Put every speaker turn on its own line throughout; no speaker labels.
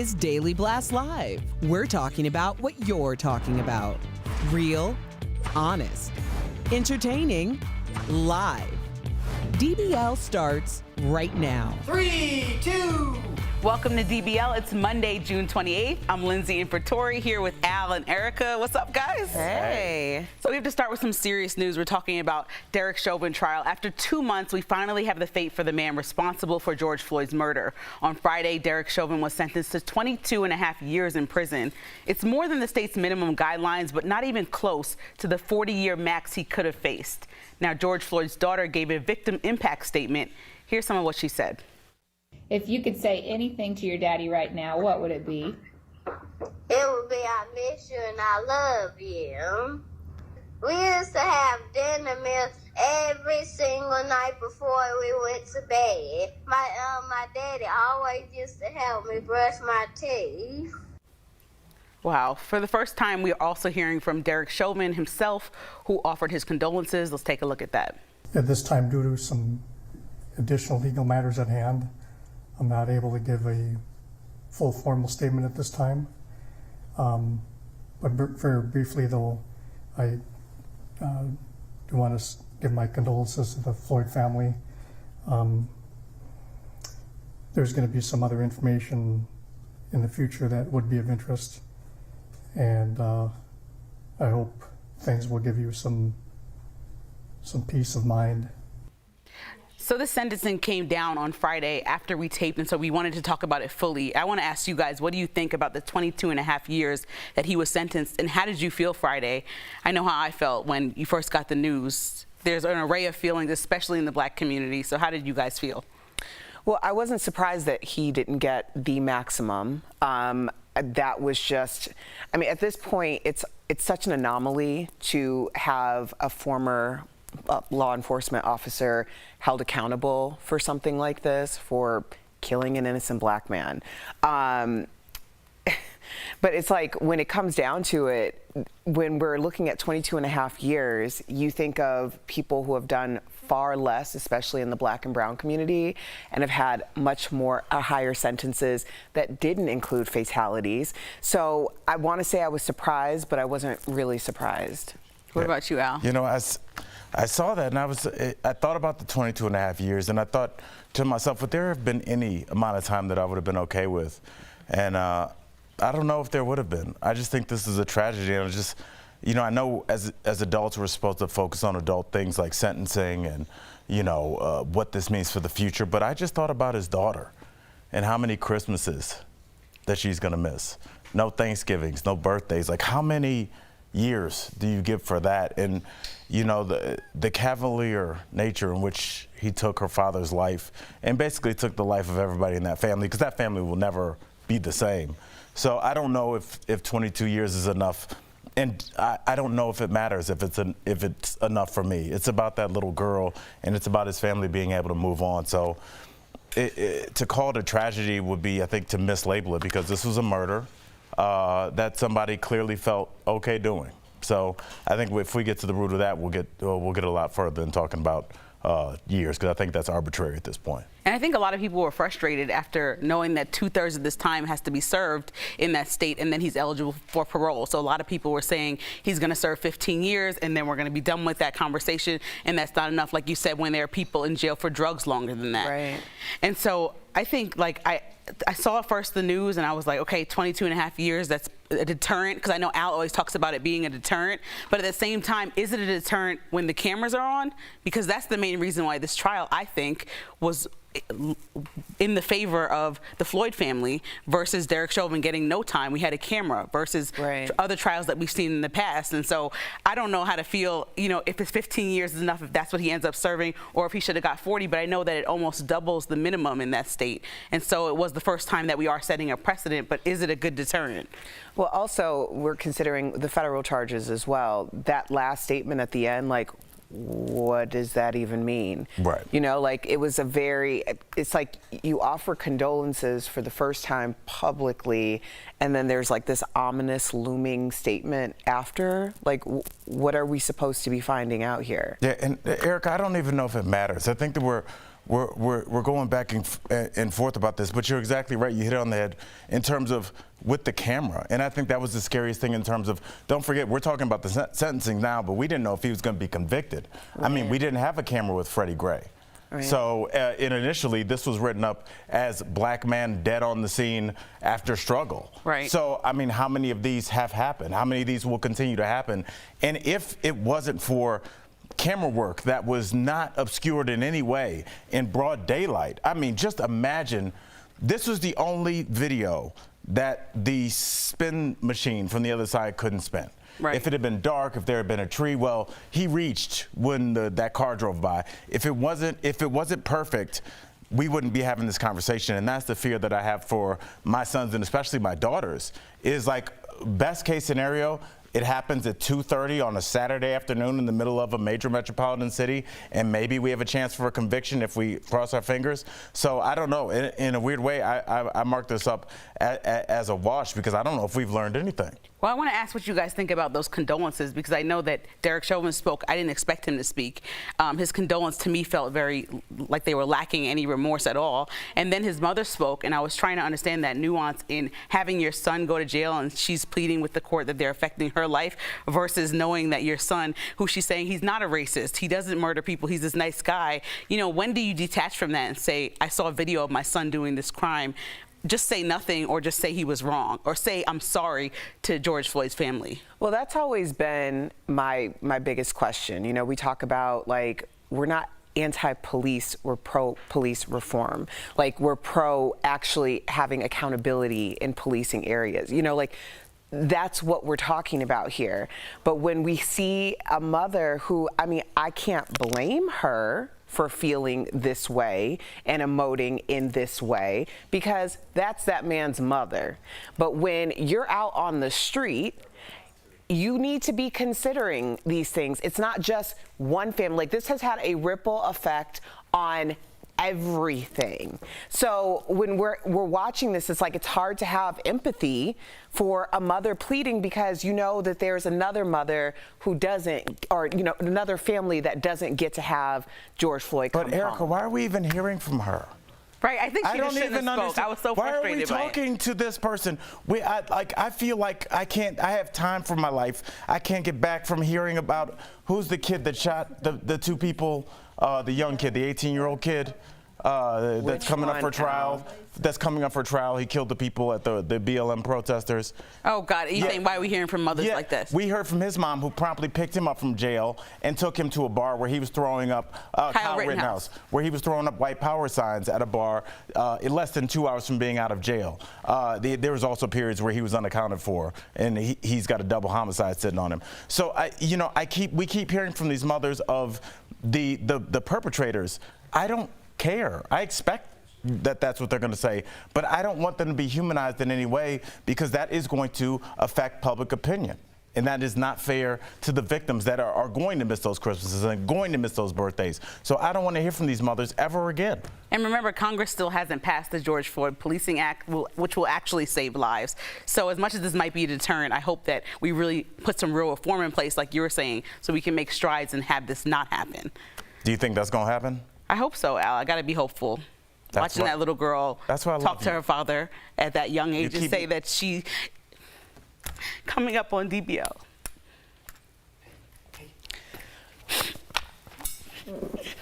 is Daily Blast Live. We're talking about what you're talking about. Real, honest, entertaining, live. DBL starts right now.
3, 2.
Welcome to DBL. It's Monday, June 28th. I'm Lindsay in for Tori here with Al and Erica. What's up, guys?
Hey.
So we have to start with some serious news. We're talking about Derek Chauvin trial. After 2 months, we finally have the fate for the man responsible for George Floyd's murder. On Friday, Derek Chauvin was sentenced to 22.5 years in prison. It's more than the state's minimum guidelines, but not even close to the 40-year max he could have faced. Now, George Floyd's daughter gave a victim impact statement. Here's some of what she said.
If you could say anything to your daddy right now, what would it be?
It would be, I miss you and I love you. We used to have dinner meals every single night before we went to bed. My daddy always used to help me brush my teeth.
Wow. For the first time, we are also hearing from Derek Chauvin himself, who offered his condolences. Let's take a look at that.
At this time, due to some additional legal matters at hand, I'm not able to give a full formal statement at this time. But very briefly, though, I do want to give my condolences to the Floyd family. There's going to be some other information in the future that would be of interest, and I hope things will give you some some peace of mind.
So the sentencing came down on Friday after we taped, and so we wanted to talk about it fully. I want to ask you guys, what do you think about the 22.5 years that he was sentenced, and how did you feel Friday? I know how I felt when you first got the news. There's an array of feelings, especially in the Black community. So how did you guys feel?
Well, I wasn't surprised that he didn't get the maximum. That was just, I mean, at this point, it's such an anomaly to have a former law enforcement officer held accountable for something like this, for killing an innocent Black man. But it's like, when it comes down to it, when we're looking at 22.5 years, you think of people who have done far less, especially in the Black and brown community, and have had much more higher sentences that didn't include fatalities. So I want to say I was surprised, but I wasn't really surprised.
What about you, Al?
You know, I saw that, and I thought about the 22.5 years, and I thought to myself, would there have been any amount of time that I would have been okay with? And I don't know if there would have been. I just think this is a tragedy, and just, you know, I know as adults we're supposed to focus on adult things like sentencing and, you know, what this means for the future, but I just thought about his daughter and how many Christmases that she's gonna miss. No Thanksgivings, no birthdays. Like, how many years do you give for that? And, you know, the cavalier nature in which he took her father's life and basically took the life of everybody in that family, because that family will never be the same. So I don't know if 22 years is enough, and I don't know if it matters if it's enough for me. It's about that little girl, and it's about his family being able to move on. So to call it a tragedy would be, I think, to mislabel it, because this was a murder that somebody clearly felt okay doing. So I think if we get to the root of that, we'll get a lot further than talking about years, because I think that's arbitrary at this point.
And I think a lot of people were frustrated after knowing that 2/3 of this time has to be served in that state, and then he's eligible for parole. So a lot of people were saying he's going to serve 15 years, and then we're going to be done with that conversation, and that's not enough, like you said, when there are people in jail for drugs longer than that.
Right.
And so I think, like, I saw first the news, and I was like, okay, 22.5 years, that's a deterrent, because I know Al always talks about it being a deterrent, but at the same time, is it a deterrent when the cameras are on? Because that's the main reason why this trial, I think, was in the favor of the Floyd family versus Derek Chauvin getting no time. We had a camera versus other trials that we've seen in the past. And so I don't know how to feel, you know, if it's 15 years is enough, if that's what he ends up serving, or if he should have got 40, but I know that it almost doubles the minimum in that state. And so it was the first time that we are setting a precedent, but is it a good deterrent?
Well, also, we're considering the federal charges as well. That last statement at the end, like, what does that even mean?
Right.
You know, like, it was it's like you offer condolences for the first time publicly, and then there's like this ominous looming statement after. Like, what are we supposed to be finding out here?
Yeah, and Eric, I don't even know if it matters. I think that we're going back and forth about this, but you're exactly right. You hit it on the head in terms of with the camera. And I think that was the scariest thing in terms of, don't forget, we're talking about the sentencing now, but we didn't know if he was going to be convicted. Right. I mean, we didn't have a camera with Freddie Gray. Right. So initially, this was written up as Black man dead on the scene after struggle.
Right.
So, I mean, how many of these have happened? How many of these will continue to happen? And if it wasn't for camera work that was not obscured in any way in broad daylight, I mean, just imagine, this was the only video that the spin machine from the other side couldn't spin. Right. If it had been dark, if there had been a tree, well, he reached when that car drove by. If it wasn't perfect, we wouldn't be having this conversation. And that's the fear that I have for my sons, and especially my daughters, is like, best case scenario, it happens at 2:30 on a Saturday afternoon in the middle of a major metropolitan city, and maybe we have a chance for a conviction if we cross our fingers. So I don't know. In a weird way, I mark this up as a wash, because I don't know if we've learned anything.
Well, I want to ask what you guys think about those condolences, because I know that Derek Chauvin spoke. I didn't expect him to speak. His condolence to me felt very like they were lacking any remorse at all. And then his mother spoke, and I was trying to understand that nuance in having your son go to jail, and she's pleading with the court that they're affecting her life, versus knowing that your son, who she's saying he's not a racist, he doesn't murder people, he's this nice guy. You know, when do you detach from that and say, I saw a video of my son doing this crime? just say nothing or just say he was wrong or say I'm sorry to George Floyd's family?
Well, that's always been my biggest question. You know, we talk about, like, we're not anti-police, we're pro-police reform. Like, we're pro actually having accountability in policing areas. You know, like, that's what we're talking about here. But when we see a mother who, I mean, I can't blame her for feeling this way and emoting in this way, because that's that man's mother. But when you're out on the street, you need to be considering these things. It's not just one family. Like, this has had a ripple effect on everything. So when we're watching this, it's like, it's hard to have empathy for a mother pleading, because you know that there's another mother who doesn't, or, you know, another family that doesn't get to have George Floyd come
But Erica,
home.
why are we even hearing from her?
Right, I think she
I don't
just shouldn't
even
have spoke.
understand.
I was so
Why
frustrated
are we
by it.
talking to this person? I feel like I have time for my life. I can't get back from hearing about who's the kid that shot the two people, the young kid, the 18-year-old kid that's coming up for trial. That's coming up for trial. He killed the people at the BLM protesters.
Oh, God. You think, why are we hearing from mothers like this?
We heard from his mom, who promptly picked him up from jail and took him to a bar where he was throwing up Kyle Rittenhouse, where he was throwing up white power signs at a bar in less than 2 hours from being out of jail. There was also periods where he was unaccounted for, and he's got a double homicide sitting on him. So we keep hearing from these mothers of the perpetrators. I don't care. I expect that's what they're going to say, but I don't want them to be humanized in any way, because that is going to affect public opinion. And that is not fair to the victims that are going to miss those Christmases and going to miss those birthdays. So I don't want to hear from these mothers ever again.
And remember, Congress still hasn't passed the George Floyd Policing Act, which will actually save lives. So as much as this might be a deterrent, I hope that we really put some real reform in place, like you were saying, so we can make strides and have this not happen.
Do you think that's going to happen?
I hope so, Al. I got to be hopeful. Watching that little girl talk to her father at that young age and say that she coming up on DBL.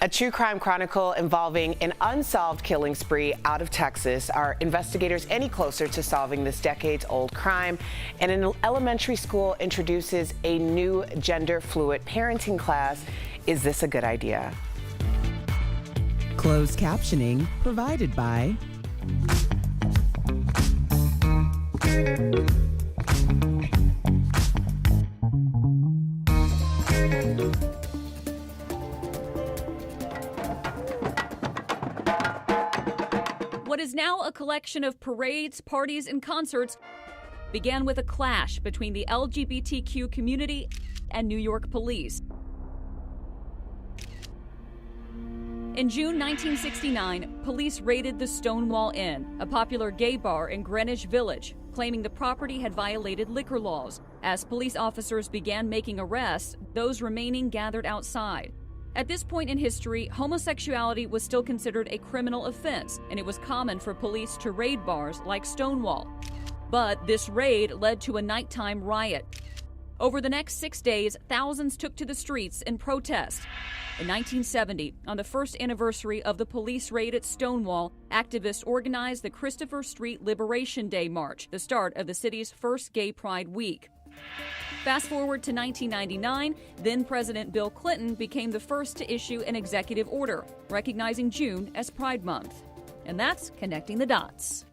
A true crime chronicle involving an unsolved killing spree out of Texas. Are investigators any closer to solving this decades-old crime? And an elementary school introduces a new gender-fluid parenting class. Is this a good idea?
Closed captioning provided by
What is now a collection of parades, parties, and concerts began with a clash between the LGBTQ community and New York police. In June 1969, police raided the Stonewall Inn, a popular gay bar in Greenwich Village, claiming the property had violated liquor laws. As police officers began making arrests, those remaining gathered outside. At this point in history, homosexuality was still considered a criminal offense, and it was common for police to raid bars like Stonewall. But this raid led to a nighttime riot. Over the next 6 days, thousands took to the streets in protest. In 1970, on the first anniversary of the police raid at Stonewall, activists organized the Christopher Street Liberation Day March, the start of the city's first Gay Pride Week. Fast forward to 1999, then President Bill Clinton became the first to issue an executive order recognizing June as Pride Month. And that's connecting the dots.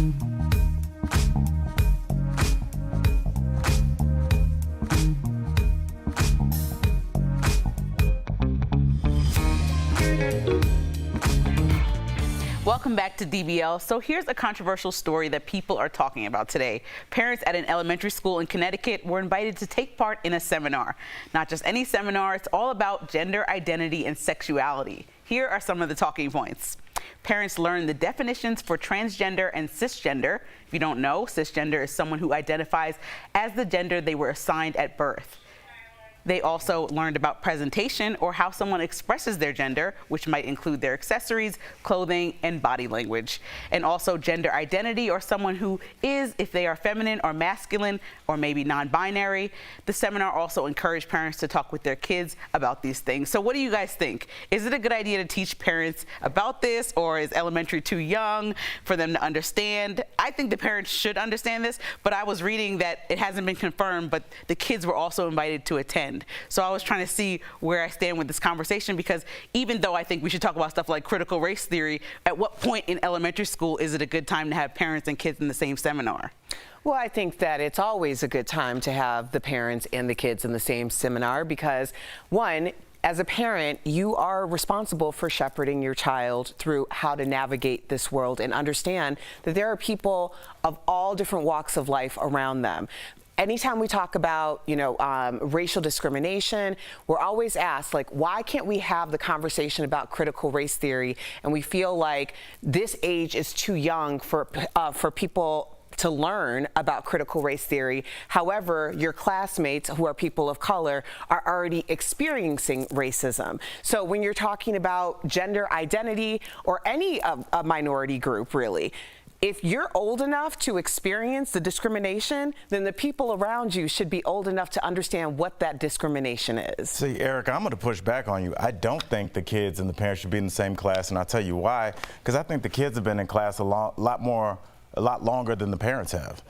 Welcome back to DBL. So here's a controversial story that people are talking about today. Parents at an elementary school in Connecticut were invited to take part in a seminar. Not just any seminar, it's all about gender identity and sexuality. Here are some of the talking points. Parents learn the definitions for transgender and cisgender. If you don't know, cisgender is someone who identifies as the gender they were assigned at birth. They also learned about presentation, or how someone expresses their gender, which might include their accessories, clothing, and body language. And also gender identity, or someone who is, if they are feminine or masculine, or maybe non-binary. The seminar also encouraged parents to talk with their kids about these things. So what do you guys think? Is it a good idea to teach parents about this, or is elementary too young for them to understand? I think the parents should understand this, but I was reading that it hasn't been confirmed, but the kids were also invited to attend. So I was trying to see where I stand with this conversation, because even though I think we should talk about stuff like critical race theory, at what point in elementary school is it a good time to have parents and kids in the same seminar?
Well, I think that it's always a good time to have the parents and the kids in the same seminar, because one, as a parent, you are responsible for shepherding your child through how to navigate this world and understand that there are people of all different walks of life around them. Anytime we talk about, racial discrimination, we're always asked, like, why can't we have the conversation about critical race theory? And we feel like this age is too young for people to learn about critical race theory. However, your classmates who are people of color are already experiencing racism. So when you're talking about gender identity, or any a minority group, really, if you're old enough to experience the discrimination, then the people around you should be old enough to understand what that discrimination is.
See, Eric, I'm going to push back on you. I don't think the kids and the parents should be in the same class, and I'll tell you why. Because I think the kids have been in class a lot longer than the parents have.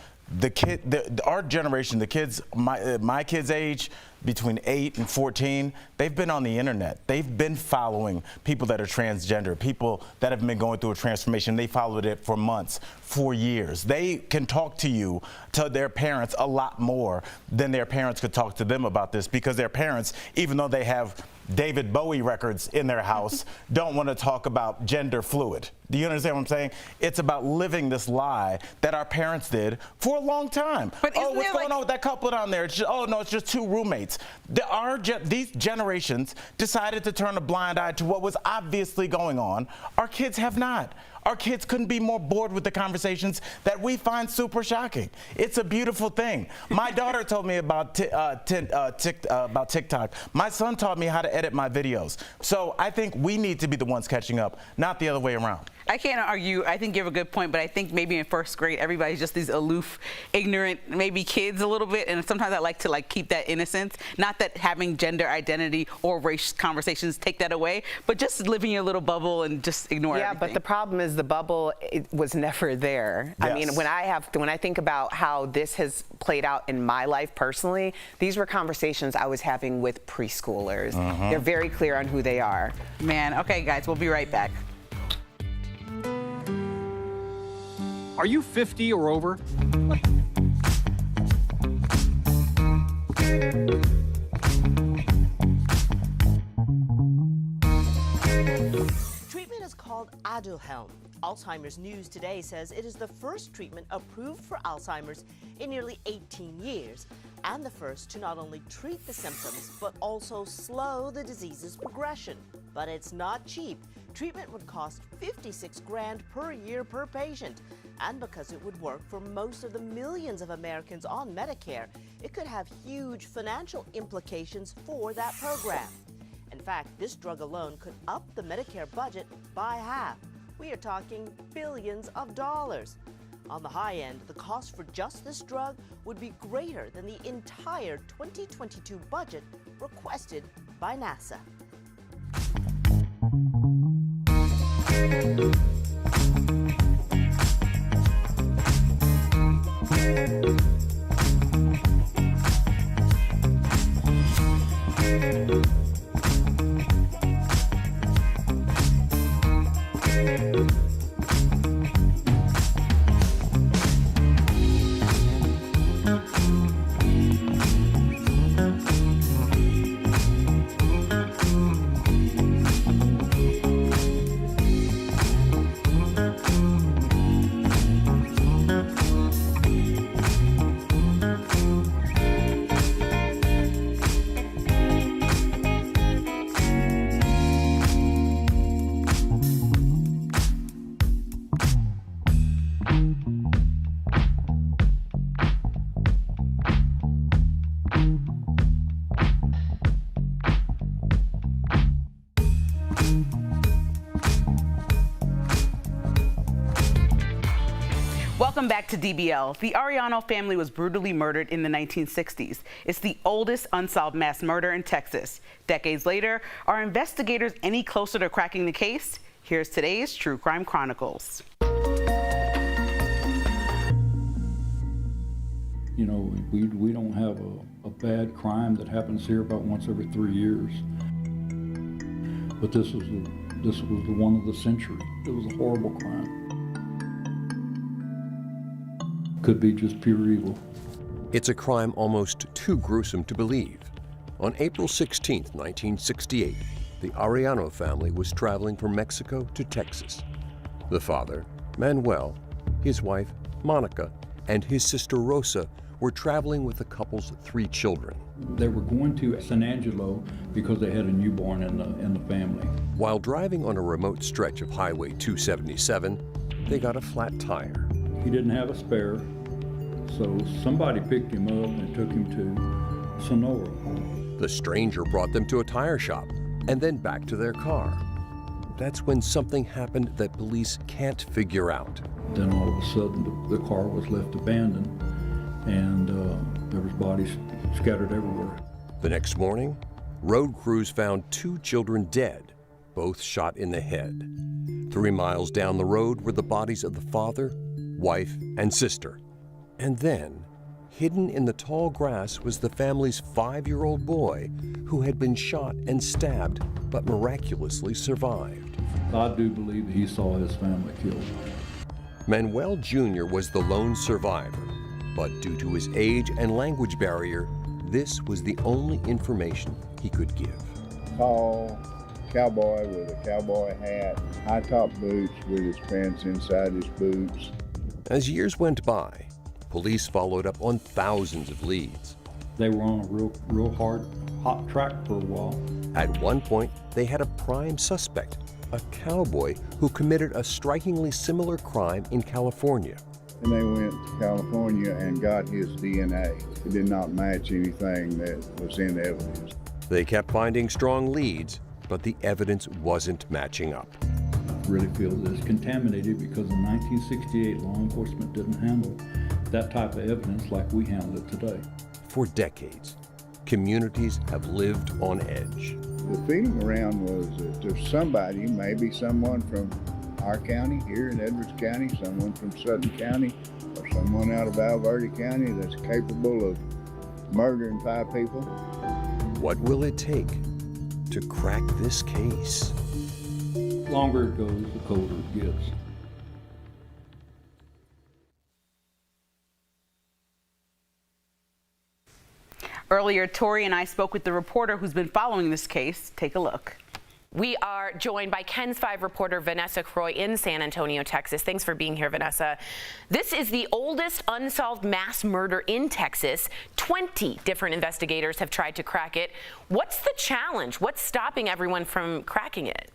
Our generation, the kids, my kids' age, between 8 and 14, they've been on the internet. They've been following people that are transgender, people that have been going through a transformation. They followed it for months, for years. They can talk to their parents, a lot more than their parents could talk to them about this, because their parents, even though they have David Bowie records in their house, don't want to talk about gender fluid. Do you understand what I'm saying? It's about living this lie that our parents did for a long time.
But
what's going on with that couple down there? It's just two roommates. These generations decided to turn a blind eye to what was obviously going on. Our kids have not. Our kids couldn't be more bored with the conversations that we find super shocking. It's a beautiful thing. My daughter told me about TikTok. My son taught me how to edit my videos. So I think we need to be the ones catching up, not the other way around.
I can't argue. I think you have a good point, but I think maybe in first grade, everybody's just these aloof, ignorant, maybe kids a little bit. And sometimes I like to keep that innocence. Not that having gender identity or race conversations take that away, but just live in your little bubble and just ignore everything.
Yeah, but the problem is the bubble was never there. Yes. I mean, when I think about how this has played out in my life personally, these were conversations I was having with preschoolers. They're very clear on who they are.
Man, okay, guys, we'll be right back.
Are you 50 or over?
Treatment is called Aduhelm. Alzheimer's News today says it is the first treatment approved for Alzheimer's in nearly 18 years, and the first to not only treat the symptoms, but also slow the disease's progression. But it's not cheap. Treatment would cost $56 grand per year per patient. And because it would work for most of the millions of Americans on Medicare, it could have huge financial implications for that program. In fact, this drug alone could up the Medicare budget by half. We are talking billions of dollars. On the high end, the cost for just this drug would be greater than the entire 2022 budget requested by NASA.
Welcome back to DBL. The Arellano family was brutally murdered in the 1960s. It's the oldest unsolved mass murder in Texas. Decades later, are investigators any closer to cracking the case? Here's today's True Crime Chronicles.
You know, we don't have a bad crime that happens here about once every 3 years. But this was the one of the century. It was a horrible crime. Could be just pure evil.
It's a crime almost too gruesome to believe. On April 16, 1968, the Arellano family was traveling from Mexico to Texas. The father, Manuel, his wife, Monica, and his sister Rosa were traveling with the couple's 3 children.
They were going to San Angelo because they had a newborn in the family.
While driving on a remote stretch of Highway 277, they got a flat tire.
He didn't have a spare, so somebody picked him up and took him to Sonora.
The stranger brought them to a tire shop and then back to their car. That's when something happened that police can't figure out.
Then all of a sudden the car was left abandoned and there was bodies scattered everywhere.
The next morning, road crews found 2 children dead, both shot in the head. 3 miles down the road were the bodies of the father, wife, and sister. And then, hidden in the tall grass was the family's 5-year-old boy who had been shot and stabbed but miraculously survived.
I do believe he saw his family killed.
Manuel Jr. was the lone survivor, but due to his age and language barrier, this was the only information he could give.
Tall cowboy with a cowboy hat, high-top boots with his pants inside his boots.
As years went by, police followed up on thousands of leads.
They were on a real hot track for a while.
At one point, they had a prime suspect, a cowboy who committed a strikingly similar crime in California.
And they went to California and got his DNA. It did not match anything that was in the evidence.
They kept finding strong leads, but the evidence wasn't matching up.
I really feel that it's contaminated because in 1968, law enforcement didn't handle that type of evidence like we handle it today.
For decades, communities have lived on edge.
The feeling around was that there's somebody, maybe someone from our county here in Edwards County, someone from Sutton County, or someone out of Alverde County that's capable of murdering 5 people.
What will it take to crack this case?
The longer it goes, the colder it gets.
Earlier, Tori and I spoke with the reporter who's been following this case. Take a look.
We are joined by KENS 5 reporter Vanessa Croy in San Antonio, Texas. Thanks for being here, Vanessa. This is the oldest unsolved mass murder in Texas. 20 different investigators have tried to crack it. What's the challenge? What's stopping everyone from cracking it?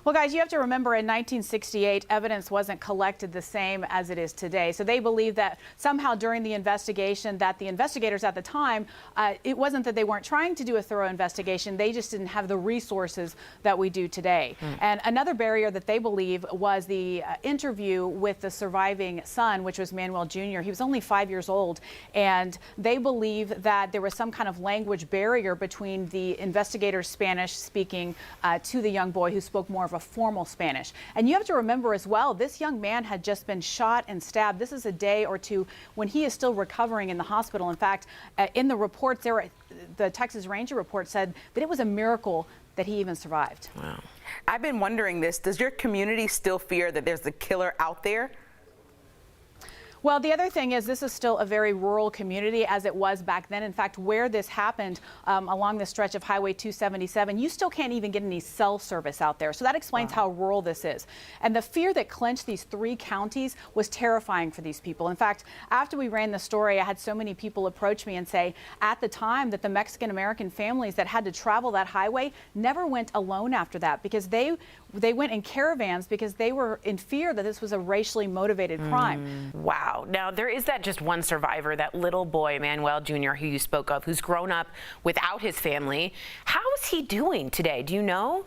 Well, guys, you have to remember in 1968, evidence wasn't collected the same as it is today. So they believe that somehow during the investigation that the investigators at the time, it wasn't that they weren't trying to do a thorough investigation. They just didn't have the resources that we do today. And another barrier that they believe was the interview with the surviving son, which was Manuel Jr. He was only 5 years old. And they believe that there was some kind of language barrier between the investigator's Spanish speaking to the young boy who spoke more of a formal Spanish. And you have to remember as well, this young man had just been shot and stabbed. This is a day or two when he is still recovering in the hospital. In fact, in the reports, the Texas Ranger report said that it was a miracle that he even survived.
Wow. I've been wondering this. Does your community still fear that there's a killer out there?
Well, the other thing is this is still a very rural community as it was back then. In fact, where this happened along the stretch of Highway 277, you still can't even get any cell service out there. So that explains how rural this is. And the fear that clinched these 3 counties was terrifying for these people. In fact, after we ran the story, I had so many people approach me and say at the time that the Mexican-American families that had to travel that highway never went alone after that because they went in caravans because they were in fear that this was a racially motivated crime.
Wow. Now, there is that just one survivor, that little boy, Manuel Jr., who you spoke of, who's grown up without his family. How is he doing today? Do you know?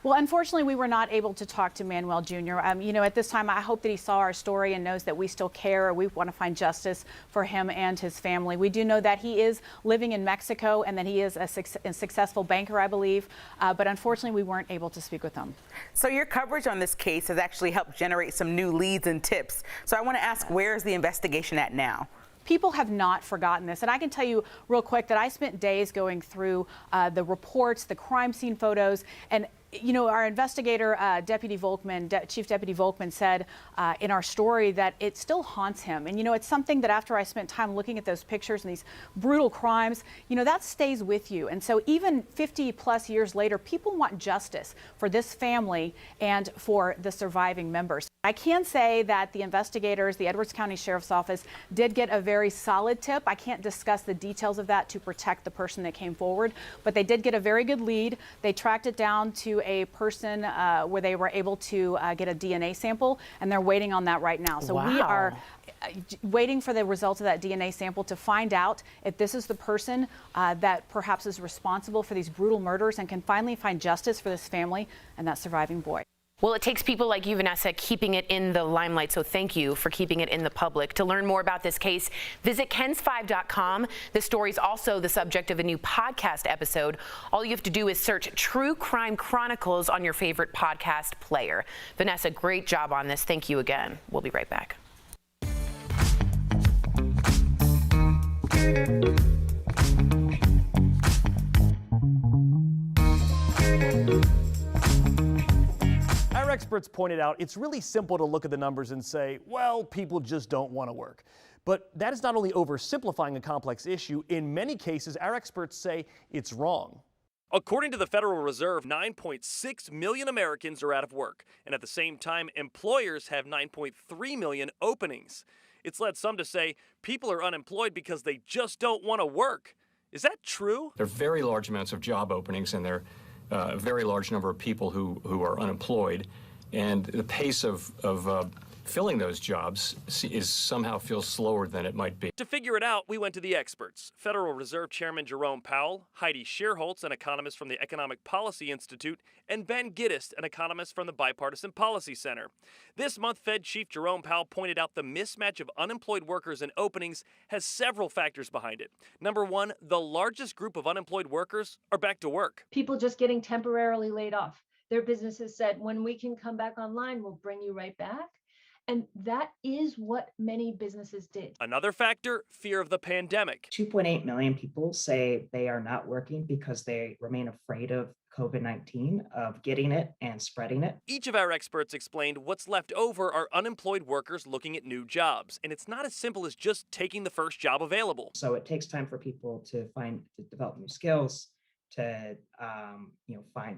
Well, unfortunately, we were not able to talk to Manuel Jr. You know, at this time, I hope that he saw our story and knows that we still care. We want to find justice for him and his family. We do know that he is living in Mexico and that he is a successful banker, I believe. But unfortunately, we weren't able to speak with him.
So your coverage on this case has actually helped generate some new leads and tips. So I want to ask, where is the investigation at now?
People have not forgotten this. And I can tell you real quick that I spent days going through the reports, the crime scene photos, and you know, our investigator, Deputy Volkman, Chief Deputy Volkman said in our story that it still haunts him. And, you know, it's something that after I spent time looking at those pictures and these brutal crimes, you know, that stays with you. And so even 50 plus years later, people want justice for this family and for the surviving members. I can say that the investigators, the Edwards County Sheriff's Office, did get a very solid tip. I can't discuss the details of that to protect the person that came forward, but they did get a very good lead. They tracked it down to a person where they were able to get a DNA sample, and they're waiting on that right now. So we are waiting for the results of that DNA sample to find out if this is the person that perhaps is responsible for these brutal murders and can finally find justice for this family and that surviving boy.
Well, it takes people like you, Vanessa, keeping it in the limelight, so thank you for keeping it in the public. To learn more about this case, visit kens5.com. The story is also the subject of a new podcast episode. All you have to do is search True Crime Chronicles on your favorite podcast player. Vanessa, great job on this. Thank you again. We'll be right back.
Our experts pointed out it's really simple to look at the numbers and say, well, people just don't want to work. But that is not only oversimplifying a complex issue. In many cases, our experts say it's wrong.
According to the Federal Reserve, 9.6 million Americans are out of work. And at the same time, employers have 9.3 million openings. It's led some to say people are unemployed because they just don't want to work. Is that true?
There are very large amounts of job openings, and there are a very large number of people who are unemployed. And the pace of filling those jobs somehow feels slower than it might be.
To figure it out, we went to the experts. Federal Reserve Chairman Jerome Powell, Heidi Shierholz, an economist from the Economic Policy Institute, and Ben Giddist, an economist from the Bipartisan Policy Center. This month, Fed Chief Jerome Powell pointed out the mismatch of unemployed workers and openings has several factors behind it. Number one, the largest group of unemployed workers are back to work.
People just getting temporarily laid off. Their businesses said, when we can come back online, we'll bring you right back. And that is what many businesses did.
Another factor, fear of the pandemic.
2.8 million people say they are not working because they remain afraid of COVID-19, of getting it and spreading it.
Each of our experts explained what's left over are unemployed workers looking at new jobs. And it's not as simple as just taking the first job available.
So it takes time for people to develop new skills, to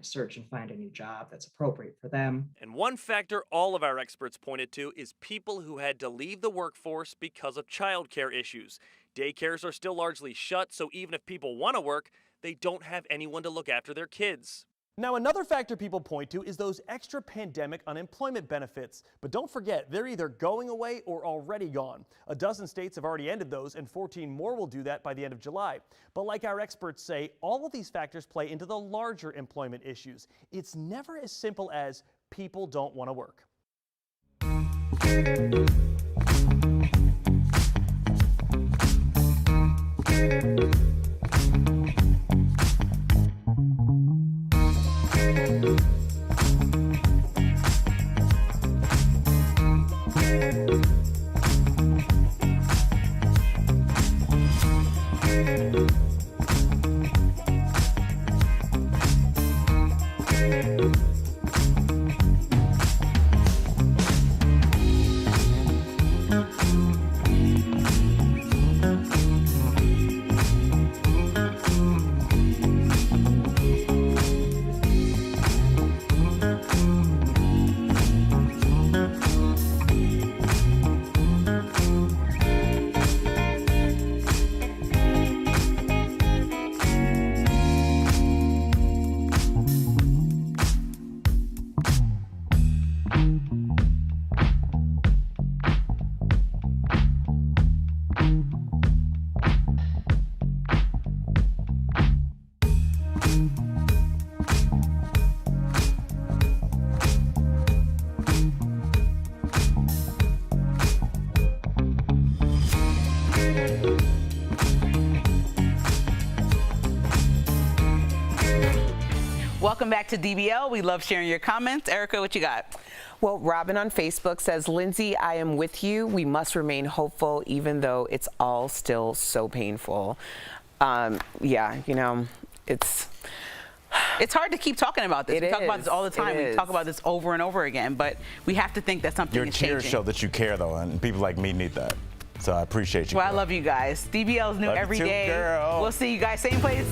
search and find a new job that's appropriate for them.
And one factor all of our experts pointed to is people who had to leave the workforce because of childcare issues. Daycares are still largely shut, so even if people want to work, they don't have anyone to look after their kids.
Now, another factor people point to is those extra pandemic unemployment benefits. But don't forget, they're either going away or already gone. A dozen states have already ended those, and 14 more will do that by the end of July. But like our experts say, all of these factors play into the larger employment issues. It's never as simple as people don't want to work.
Welcome back to DBL. We love sharing your comments. Erica, what you got?
Well, Robin on Facebook says, Lindsay, I am with you. We must remain hopeful, even though it's all still so painful. Yeah, you know, it's
hard to keep talking about this. We talk about this all the time.
It
We
is.
talk about this over and over again, but we have to think that something
Your
is
cheers
changing.
show that you care, though, and people like me need that. So I appreciate you.
Well, I
girl.
love you guys. DBL is new
Love you
every
too,
day.
girl.
We'll see you guys same place.